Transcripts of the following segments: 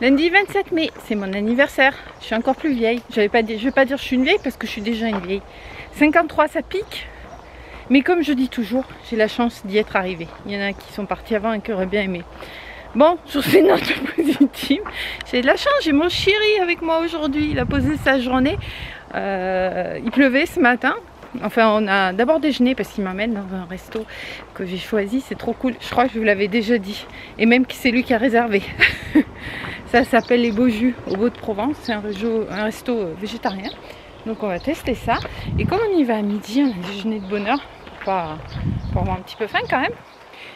Lundi 27 mai, c'est mon anniversaire. Je suis encore plus vieille. Je vais pas dire que je suis une vieille parce que je suis déjà une vieille. 53, ça pique. Mais comme je dis toujours, j'ai la chance d'y être arrivée. Il y en a qui sont partis avant et qui auraient bien aimé. Bon, sur ces notes positives, j'ai de la chance. J'ai mon chéri avec moi aujourd'hui. Il a posé sa journée. Il pleuvait ce matin. Enfin, on a d'abord déjeuné parce qu'il m'amène dans un resto que j'ai choisi. C'est trop cool. Je crois que je vous l'avais déjà dit. Et même que c'est lui qui a réservé. Ça s'appelle les Beaux Jus au Beau-de-Provence. C'est un resto végétarien. Donc on va tester ça. Et comme on y va à midi, on a déjeuné de bonne heure pour avoir un petit peu faim quand même.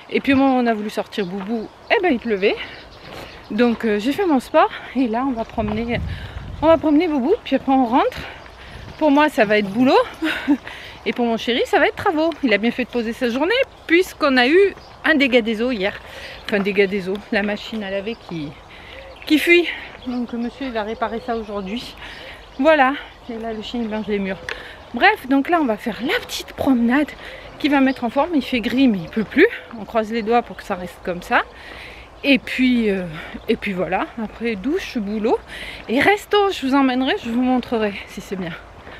Et puis au moment où on a voulu sortir Boubou, eh ben il pleuvait. Donc j'ai fait mon sport. Et là on va promener Boubou. Puis après on rentre. Pour moi ça va être boulot. Et pour mon chéri ça va être travaux. Il a bien fait de poser sa journée puisqu'on a eu un dégât des eaux hier. Enfin dégât des eaux. La machine à laver qui fuit. Donc monsieur il va réparer ça aujourd'hui. Voilà. Et là le chien il mange les murs. Bref, donc là on va faire la petite promenade qui va mettre en forme. Il fait gris mais il peut plus. On croise les doigts pour que ça reste comme ça. Et puis voilà. Après douche, boulot. Et resto, je vous emmènerai, je vous montrerai si c'est bien.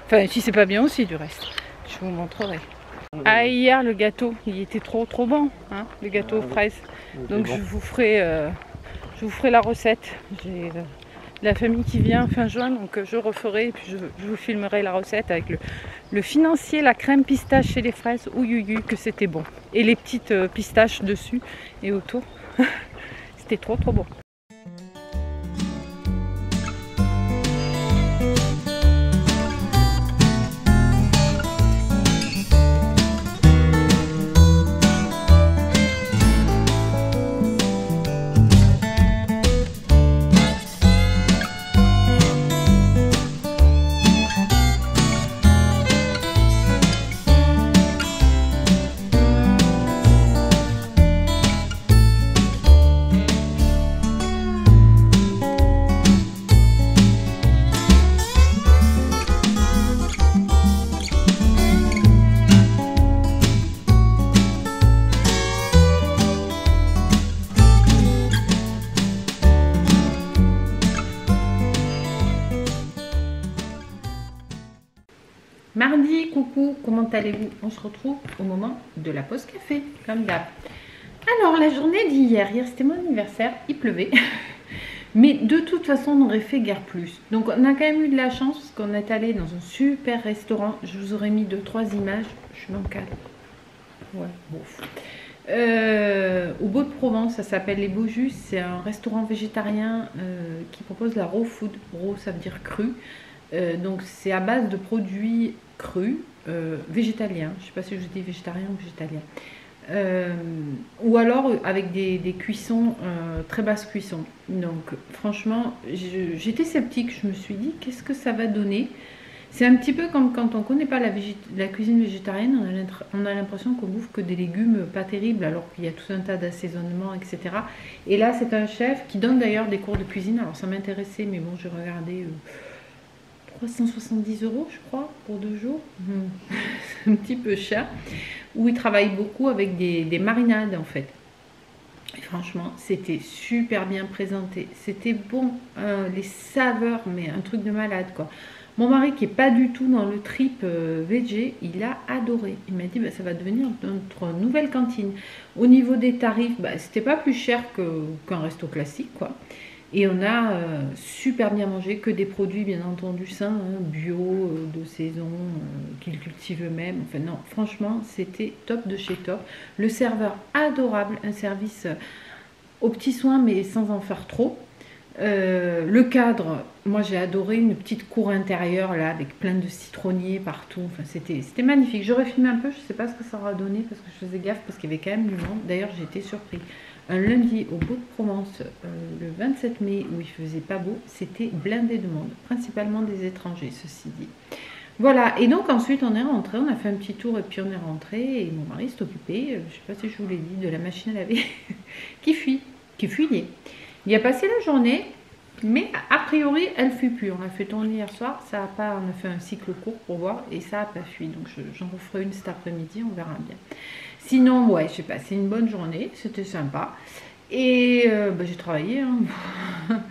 Enfin si c'est pas bien aussi du reste. Je vous montrerai. Ah hier le gâteau, il était trop bon. Hein, le gâteau aux fraises. Donc je vous ferai la recette. J'ai la famille qui vient fin juin, donc je referai et puis je vous filmerai la recette avec le financier, la crème pistache et les fraises, ouïouïou que c'était bon. Et les petites pistaches dessus et autour, c'était trop bon. Mardi, coucou, comment allez-vous? On se retrouve au moment de la pause café, comme d'hab. Alors, la journée d'hier, c'était mon anniversaire, il pleuvait. Mais de toute façon, on aurait fait guère plus. Donc, on a quand même eu de la chance parce qu'on est allé dans un super restaurant. Je vous aurais mis 2-3 images. Je suis bancale. Ouais, bon. Au Beau-de-Provence, ça s'appelle les Beaux Jus. C'est un restaurant végétarien qui propose la raw food. Raw, ça veut dire cru. Donc c'est à base de produits crus, végétaliens, je ne sais pas si je dis végétarien ou végétalien, ou alors avec des cuissons, très basse cuisson. Donc franchement, j'étais sceptique, je me suis dit qu'est-ce que ça va donner. C'est un petit peu comme quand on ne connaît pas la cuisine végétarienne, on a l'impression qu'on bouffe que des légumes pas terribles alors qu'il y a tout un tas d'assaisonnements, etc. Et là c'est un chef qui donne d'ailleurs des cours de cuisine, alors ça m'intéressait mais bon j'ai regardé... 370 € je crois pour 2 jours, c'est un petit peu cher, où il travaille beaucoup avec des marinades en fait. Et franchement c'était super bien présenté, c'était bon, les saveurs, mais un truc de malade quoi. Mon mari qui est pas du tout dans le trip végé, il a adoré, il m'a dit bah, ça va devenir notre nouvelle cantine. Au niveau des tarifs, bah, c'était pas plus cher qu'un resto classique quoi. Et on a super bien mangé, que des produits bien entendu sains, hein, bio, de saison, qu'ils cultivent eux-mêmes. Enfin non, franchement, c'était top de chez top. Le serveur adorable, un service aux petits soins mais sans en faire trop. Le cadre, moi j'ai adoré, une petite cour intérieure là avec plein de citronniers partout. Enfin c'était magnifique. J'aurais filmé un peu, je ne sais pas ce que ça aura donné parce que je faisais gaffe parce qu'il y avait quand même du monde. D'ailleurs j'ai été surpris. Un lundi au Beau-de-Provence, le 27 mai, où il faisait pas beau, c'était blindé de monde, principalement des étrangers, ceci dit. Voilà, et donc ensuite on est rentré, on a fait un petit tour et puis on est rentré, et mon mari s'est occupé, je ne sais pas si je vous l'ai dit, de la machine à laver qui fuyait. Il y a passé la journée, Mais a priori, elle ne fuit plus. On l'a fait tourner hier soir, ça a pas, on a fait un cycle court pour voir et ça n'a pas fui. Donc j'en referai une cet après-midi, on verra bien. Sinon, ouais, je sais pas, c'est une bonne journée, c'était sympa. Et bah, j'ai travaillé, hein.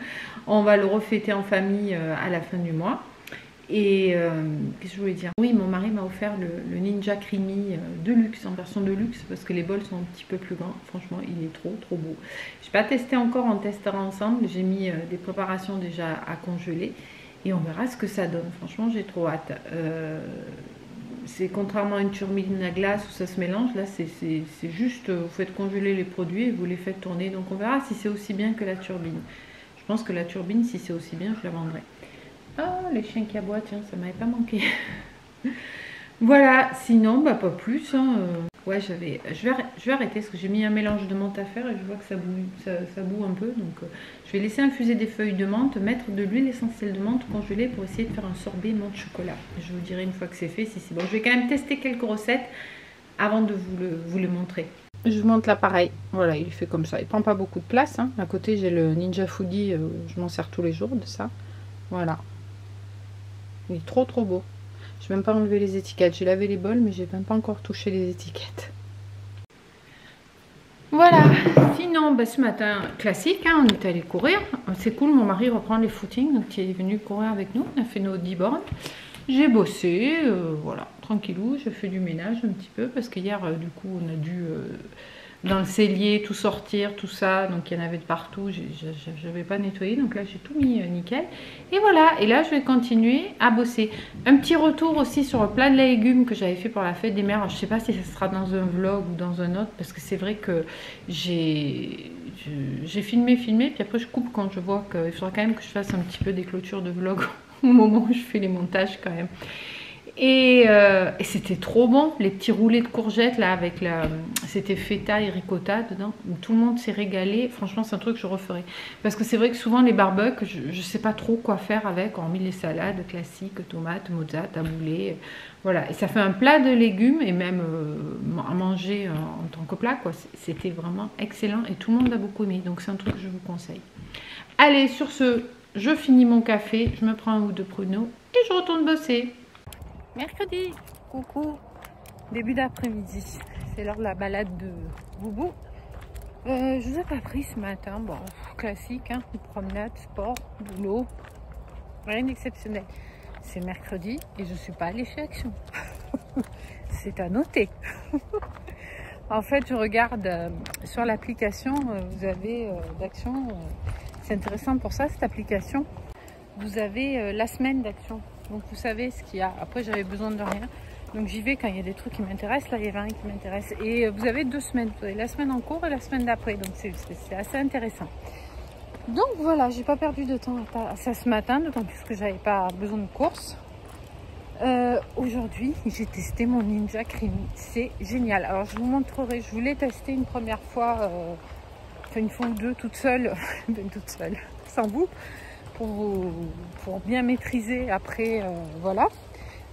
On va le refêter en famille à la fin du mois. Et qu'est-ce que je voulais dire? Oui, mon mari m'a offert le Ninja Creamy de luxe, en version de luxe, parce que les bols sont un petit peu plus grands. Franchement, il est trop beau. Je n'ai pas testé encore, on testera ensemble. J'ai mis des préparations déjà à congeler et on verra ce que ça donne. Franchement, j'ai trop hâte. C'est contrairement à une turbine à glace où ça se mélange, là c'est juste, vous faites congeler les produits et vous les faites tourner. Donc on verra si c'est aussi bien que la turbine. Je pense que la turbine, si c'est aussi bien, je la vendrai. Oh, les chiens qui aboient, tiens, ça m'avait pas manqué. Voilà, sinon, bah pas plus. Hein. Ouais, je vais arrêter parce que j'ai mis un mélange de menthe à faire et je vois que ça boue un peu. Donc, je vais laisser infuser des feuilles de menthe, mettre de l'huile essentielle de menthe congelée pour essayer de faire un sorbet menthe chocolat. Je vous dirai une fois que c'est fait si c'est bon. Je vais quand même tester quelques recettes avant de vous les montrer. Je vous montre l'appareil. Voilà, il fait comme ça. Il prend pas beaucoup de place. Hein. À côté, j'ai le Ninja Foodie. Je m'en sers tous les jours de ça. Voilà. Il est trop beau. Je n'ai même pas enlevé les étiquettes. J'ai lavé les bols, mais j'ai même pas encore touché les étiquettes. Voilà. Sinon, bah, ce matin, classique, hein, on est allé courir. C'est cool, mon mari reprend les footings, donc il est venu courir avec nous. On a fait nos 10 bornes. J'ai bossé, voilà, tranquillou. J'ai fait du ménage un petit peu, parce qu'hier, du coup, on a dû... dans le cellier, tout sortir, tout ça, donc il y en avait de partout, je n'avais pas nettoyé, donc là j'ai tout mis nickel. Et voilà, et là je vais continuer à bosser. Un petit retour aussi sur le plat de légumes que j'avais fait pour la fête des mères. Alors, je ne sais pas si ça sera dans un vlog ou dans un autre, parce que c'est vrai que j'ai filmé, puis après je coupe quand je vois qu'il faudra quand même que je fasse un petit peu des clôtures de vlog au moment où je fais les montages quand même. Et c'était trop bon, les petits roulés de courgettes là avec c'était feta et ricotta dedans. Tout le monde s'est régalé. Franchement, c'est un truc que je referai. Parce que c'est vrai que souvent les barbecues, je sais pas trop quoi faire avec, hormis les salades classiques, tomates, mozza, taboulé. Voilà, et ça fait un plat de légumes et même à manger en tant que plat, quoi. C'était vraiment excellent et tout le monde a beaucoup aimé. Donc c'est un truc que je vous conseille. Allez, sur ce, je finis mon café, je me prends un ou deux pruneaux et je retourne bosser. Mercredi, coucou, début d'après-midi, c'est l'heure de la balade de Boubou. Je vous ai pas pris ce matin, bon, classique, hein, promenade, sport, boulot, rien d'exceptionnel. C'est mercredi et je suis pas allée chez Action. C'est à noter. En fait, je regarde sur l'application, vous avez d'Action, c'est intéressant pour ça cette application. Vous avez la semaine d'Action. Donc vous savez ce qu'il y a. Après j'avais besoin de rien. Donc j'y vais quand il y a des trucs qui m'intéressent. Là il y avait un qui m'intéresse. Et vous avez 2 semaines. Vous avez la semaine en cours et la semaine d'après. Donc c'est assez intéressant. Donc voilà, j'ai pas perdu de temps à ça ce matin. D'autant plus que j'avais pas besoin de course. Aujourd'hui j'ai testé mon Ninja Creamy. C'est génial. Alors je vous montrerai. Je voulais tester une première fois. Enfin une fois ou deux toute seule. Toute seule. Sans vous. Pour bien maîtriser après, voilà.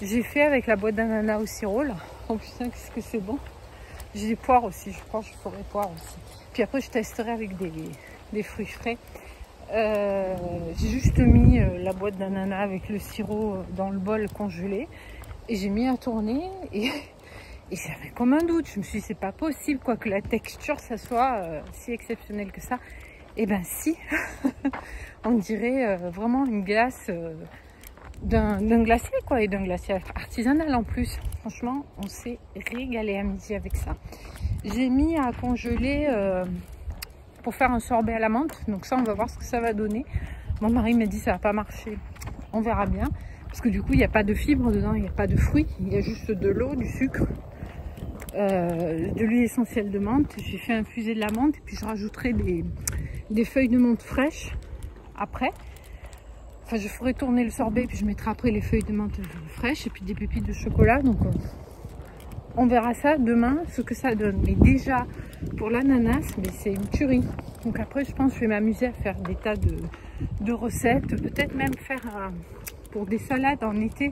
J'ai fait avec la boîte d'ananas au sirop là. Oh putain, qu'est-ce que c'est bon. J'ai des poires aussi, je crois que je ferai poires aussi. Puis après je testerai avec des fruits frais. J'ai juste mis la boîte d'ananas avec le sirop dans le bol congelé et j'ai mis à tourner et j'avais comme un doute. Je me suis dit c'est pas possible quoi que la texture ça soit si exceptionnel que ça. Et ben si, on dirait vraiment une glace d'un glacier quoi, et d'un glacier artisanal en plus. Franchement, on s'est régalé à midi avec ça. J'ai mis à congeler pour faire un sorbet à la menthe, donc ça on va voir ce que ça va donner. Mon mari m'a dit ça va pas marcher, on verra bien, parce que du coup il n'y a pas de fibres dedans, il n'y a pas de fruits, il y a juste de l'eau, du sucre. De l'huile essentielle de menthe. J'ai fait infuser de la menthe et puis je rajouterai des feuilles de menthe fraîches après. Enfin, je ferai tourner le sorbet puis je mettrai après les feuilles de menthe fraîches et puis des pépites de chocolat. Donc on verra ça demain ce que ça donne. Mais déjà pour l'ananas, mais c'est une tuerie. Donc après je pense que je vais m'amuser à faire des tas de recettes, peut-être même faire pour des salades en été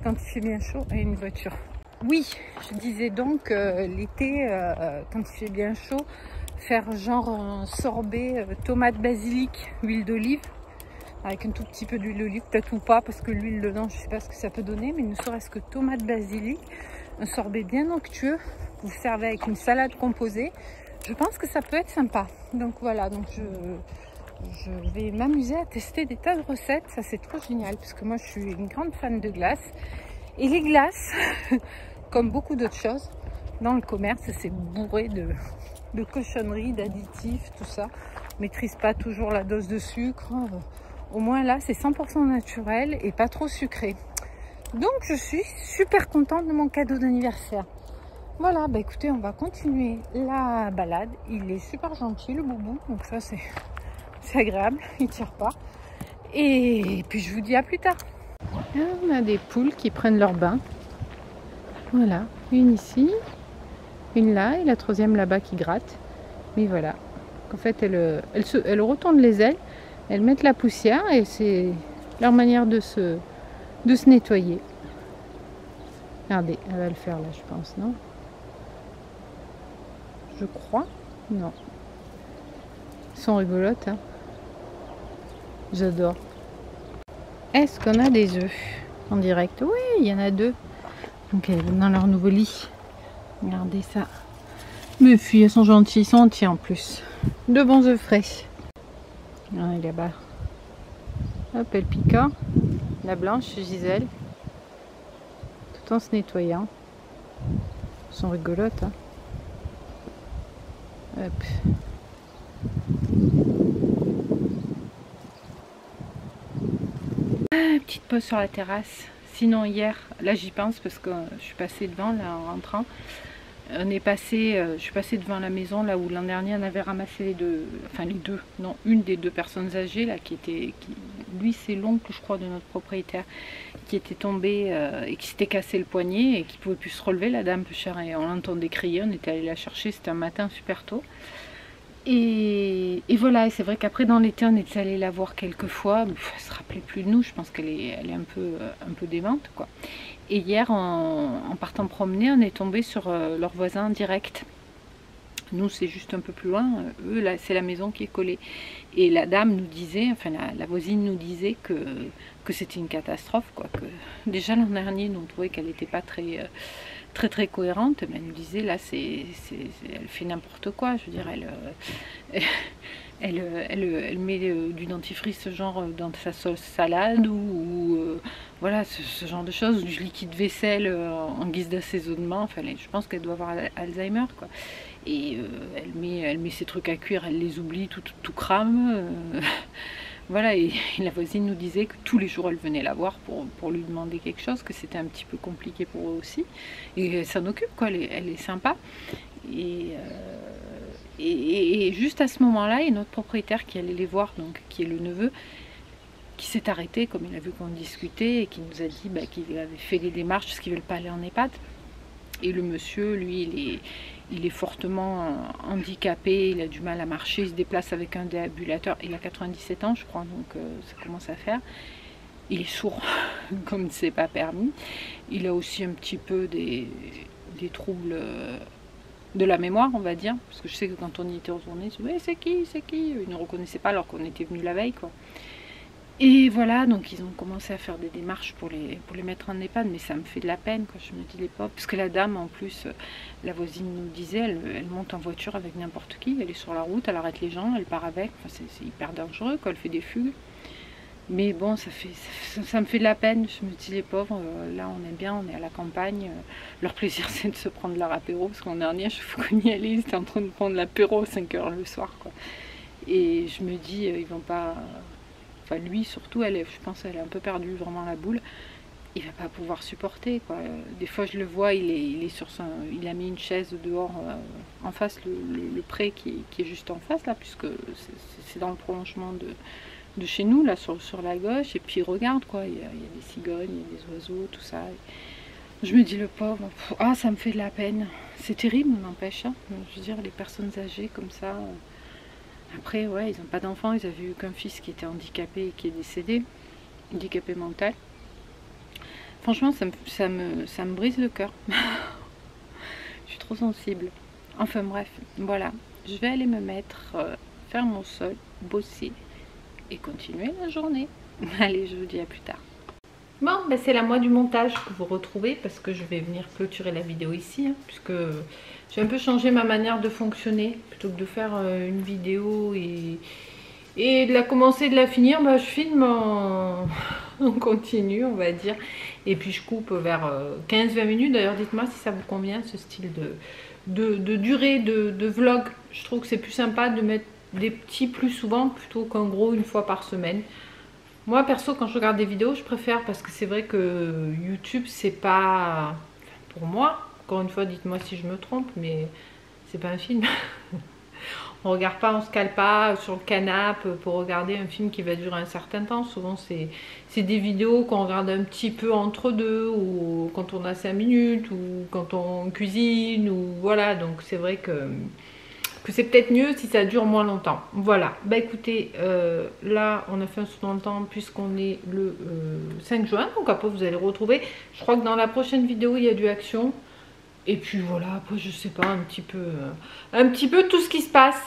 quand il fait bien chaud et une voiture. Oui, je disais donc l'été, quand il fait bien chaud, faire genre un sorbet tomate basilic, huile d'olive. avec un tout petit peu d'huile d'olive, peut-être ou pas, parce que l'huile dedans, je ne sais pas ce que ça peut donner, mais ne serait-ce que tomate basilic, un sorbet bien onctueux, vous servez avec une salade composée, je pense que ça peut être sympa. Donc voilà, donc je vais m'amuser à tester des tas de recettes, ça c'est trop génial, parce que moi je suis une grande fan de glace, et les glaces, comme beaucoup d'autres choses, dans le commerce, c'est bourré de cochonneries, d'additifs, tout ça. On maîtrise pas toujours la dose de sucre. Au moins là, c'est 100% naturel et pas trop sucré. Donc je suis super contente de mon cadeau d'anniversaire. Voilà, bah écoutez, on va continuer la balade. Il est super gentil, le boubou, donc ça c'est agréable, il tire pas. Et puis je vous dis à plus tard. Là, on a des poules qui prennent leur bain. Voilà, une ici, une là et la troisième là-bas qui gratte. Mais voilà, en fait elles retournent les ailes, elles mettent la poussière et c'est leur manière de se nettoyer. Regardez, elle va le faire là, je pense, non? Je crois, non. Elles sont rigolotes, hein. J'adore. Est-ce qu'on a des œufs en direct? Oui, il y en a 2. Donc elles vont dans leur nouveau lit. Regardez ça. Mes filles, elles sont gentilles, ils sont entiers en plus. 2 bons œufs frais. Ah, là-bas. Hop, elle pica. La blanche, Gisèle. Tout en se nettoyant. Elles sont rigolotes, hein. Hop. Petite pause sur la terrasse. Sinon hier, là j'y pense parce que je suis passée devant là en rentrant. Je suis passée devant la maison là où l'an dernier on avait ramassé les deux, enfin les deux, non, une des 2 personnes âgées là lui c'est l'oncle je crois de notre propriétaire qui était tombé et qui s'était cassé le poignet et qui pouvait plus se relever, la dame peu chère, et on l'entendait crier, on était allé la chercher, c'était un matin super tôt. Et voilà, et c'est vrai qu'après dans l'été on était allé la voir quelques fois, elle se rappelait plus de nous, je pense qu'elle est un peu démente quoi. Et hier en partant promener, on est tombé sur leurs voisins direct. Nous c'est juste un peu plus loin, eux là c'est la maison qui est collée. Et la dame nous disait, enfin la voisine nous disait que c'était une catastrophe quoi, que déjà l'an dernier nous on trouvait qu'elle n'était pas très cohérente, mais elle nous disait là elle fait n'importe quoi, je veux dire elle met du dentifrice genre dans sa sauce salade ou voilà ce genre de choses, du liquide vaisselle en guise d'assaisonnement, enfin je pense qu'elle doit avoir Alzheimer quoi. Et elle met ses trucs à cuire, elle les oublie, tout crame. Voilà, et la voisine nous disait que tous les jours elle venait la voir pour lui demander quelque chose, que c'était un petit peu compliqué pour eux aussi. Et elle s'en occupe quoi, elle est sympa. Et juste à ce moment-là, il y a notre propriétaire qui allait les voir, donc qui est le neveu, qui s'est arrêté comme il a vu qu'on discutait et qui nous a dit qu'il avait fait les démarches parce qu'ils ne veulent pas aller en EHPAD. Et le monsieur, lui, il est fortement handicapé, il a du mal à marcher, il se déplace avec un déambulateur. Il a 97 ans, je crois, donc ça commence à faire. Il est sourd, comme c'est pas permis. Il a aussi un petit peu des troubles de la mémoire, on va dire. Parce que je sais que quand on y était retourné, il se dit, c'est qui? Il ne reconnaissait pas alors qu'on était venu la veille, quoi. Et voilà, donc ils ont commencé à faire des démarches pour les mettre en EHPAD, mais ça me fait de la peine, quoi. Je me dis les pauvres, parce que la dame, en plus, la voisine nous disait, elle monte en voiture avec n'importe qui, elle est sur la route, elle arrête les gens, elle part avec, enfin, c'est hyper dangereux, quoi, elle fait des fugues. Mais bon, ça me fait de la peine, je me dis les pauvres, là on est bien, on est à la campagne, leur plaisir c'est de se prendre leur apéro, parce qu'en dernier, chaque fois qu'on y allait, ils étaient en train de prendre l'apéro à 5 h le soir, quoi. Et je me dis, ils vont pas... Enfin, lui surtout, je pense qu'elle est un peu perdue vraiment la boule. Il va pas pouvoir supporter quoi. Des fois je le vois, il a mis une chaise dehors en face, le pré qui est juste en face là, puisque c'est dans le prolongement de chez nous là sur la gauche. Et puis il regarde quoi, il y a des cigognes, il y a des oiseaux, tout ça. Et je me dis le pauvre, ça me fait de la peine. C'est terrible, n'empêche. Hein. Je veux dire, les personnes âgées comme ça. Après, ouais, ils n'ont pas d'enfants, ils avaient eu qu'un fils qui était handicapé et qui est décédé, handicapé mental. Franchement, ça me brise le cœur. Je suis trop sensible. Enfin bref, voilà. Je vais aller me mettre, faire mon sol, bosser. et continuer la journée. Allez, je vous dis à plus tard. Bon, ben c'est la moi du montage que vous retrouvez parce que je vais venir clôturer la vidéo ici, hein, puisque j'ai un peu changé ma manière de fonctionner. Plutôt que de faire une vidéo et de la commencer, de la finir, ben, je filme en continu, on va dire. Et puis je coupe vers 15-20 minutes. D'ailleurs, dites-moi si ça vous convient, ce style de durée de vlog. Je trouve que c'est plus sympa de mettre des petits plus souvent plutôt qu'un gros une fois par semaine. Moi perso, quand je regarde des vidéos, je préfère parce que c'est vrai que YouTube, c'est pas pour moi. Encore une fois, dites-moi si je me trompe, mais c'est pas un film. On regarde pas, on se cale pas sur le canapé pour regarder un film qui va durer un certain temps. Souvent, c'est des vidéos qu'on regarde un petit peu entre deux, ou quand on a 5 minutes, ou quand on cuisine, ou voilà. Donc c'est vrai que c'est peut-être mieux si ça dure moins longtemps. Voilà, bah écoutez, là on a fait un saut dans le temps puisqu'on est le 5 juin, donc après vous allez retrouver, je crois que dans la prochaine vidéo il y a du action, et puis voilà, après je sais pas, un petit peu tout ce qui se passe.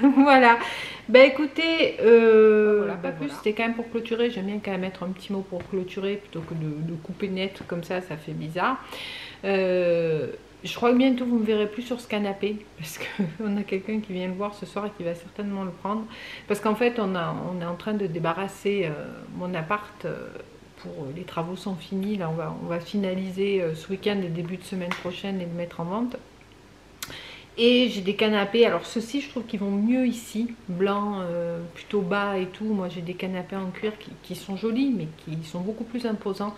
Voilà, bah écoutez, voilà, pas plus, c'était quand même pour clôturer. J'aime bien quand même mettre un petit mot pour clôturer plutôt que de couper net comme ça fait bizarre. Je crois que bientôt vous ne me verrez plus sur ce canapé parce qu'on a quelqu'un qui vient le voir ce soir et qui va certainement le prendre. Parce qu'en fait, on est en train de débarrasser mon appart. Les travaux sont finis. Là, on va finaliser ce week-end et début de semaine prochaine et le mettre en vente. Et j'ai des canapés. Alors ceux-ci, je trouve qu'ils vont mieux ici. Blanc, plutôt bas et tout. Moi, j'ai des canapés en cuir qui sont jolis, mais qui sont beaucoup plus imposants.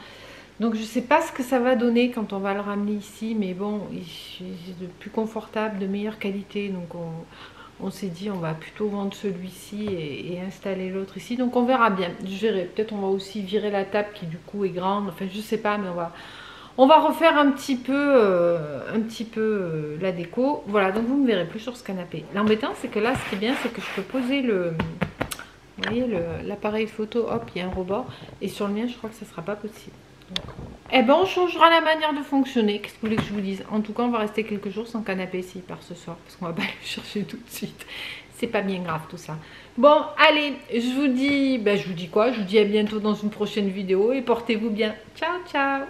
Donc je ne sais pas ce que ça va donner quand on va le ramener ici, mais bon, c'est de plus confortable, de meilleure qualité. Donc on s'est dit on va plutôt vendre celui-ci et installer l'autre ici. Donc on verra bien, je verrai. Peut-être on va aussi virer la table qui du coup est grande. Enfin je sais pas, mais on va refaire un petit peu la déco. Voilà, donc vous ne me verrez plus sur ce canapé. L'embêtant c'est que là ce qui est bien c'est que je peux poser vous voyez l'appareil photo, hop, il y a un rebord. Et sur le mien je crois que ça ne sera pas possible. Eh ben on changera la manière de fonctionner. Qu'est-ce que vous voulez que je vous dise? En tout cas on va rester quelques jours sans canapé s'il part ce soir, parce qu'on va pas le chercher tout de suite. C'est pas bien grave tout ça. Bon allez, je vous dis quoi? Je vous dis à bientôt dans une prochaine vidéo et portez-vous bien. Ciao ciao.